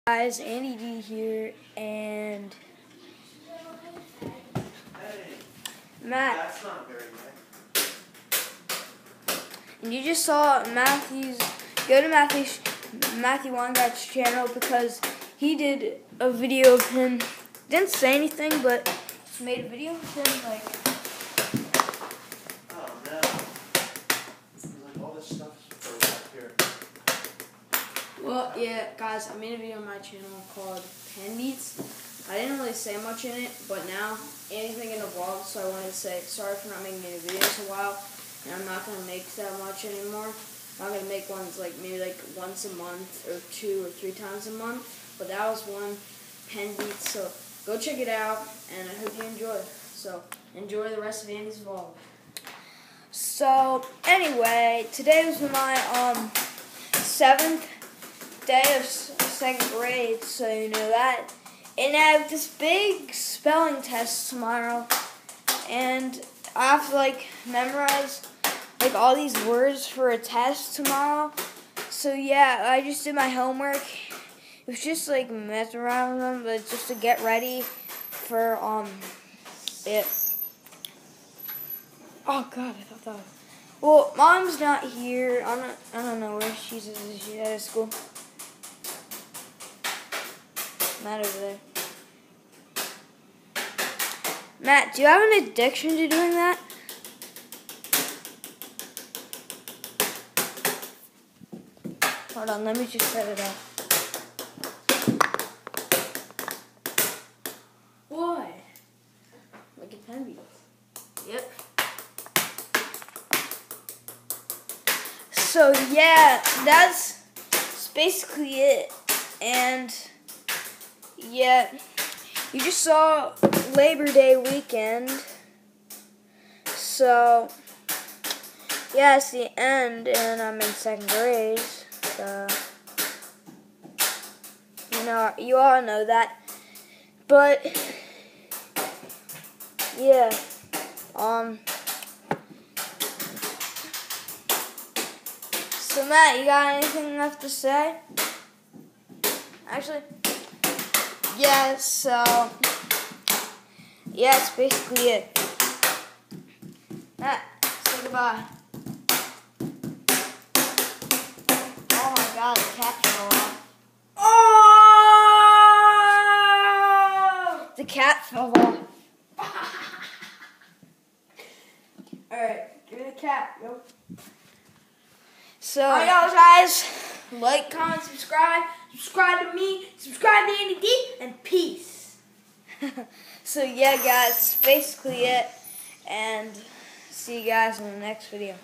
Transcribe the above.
Guys, Andy D here, and Matt. That's not very nice. And you just saw Matthew's. Go to Matthew Weingart's channel because he did a video of him. Didn't say anything, but made a video of him like. Oh no! There's like all this stuff back here. Well, yeah, guys, I made a video on my channel called Pen Beats. I didn't really say much in it, but now Andy's making a vlog, so I wanted to say sorry for not making any videos in a while, and I'm not going to make that much anymore. I'm not going to make ones like maybe like once a month or 2 or 3 times a month, but that was one, Pen Beats, so go check it out, and I hope you enjoy. So enjoy the rest of Andy's vlog. So anyway, today was my 7th day of 2nd grade, so you know that. And I have this big spelling test tomorrow, and I have to like memorize like all these words for a test tomorrow. So yeah, I just did my homework. It was just like messing around with them, but just to get ready for it. Oh God, I thought that was. Well, Mom's not here. I don't know where she's at. Is she at school? Matt over there. Matt, do you have an addiction to doing that? Hold on, let me just set it up. What? Like a Pen Beats. Yep. So yeah, that's basically it. And yeah, you just saw Labor Day weekend. So yeah, it's the end, and I'm in 2nd grade. So you all know that. But yeah, So Matt, you got anything left to say? Actually, yeah. So yeah, it's basically it. Matt, say goodbye. Oh my God, the cat fell off. Oh! The cat fell off. Alright, give me the cat, yo. So, alright, guys, like, comment, subscribe to me, subscribe to Andy D, and peace. So yeah, guys, that's basically it, and see you guys in the next video.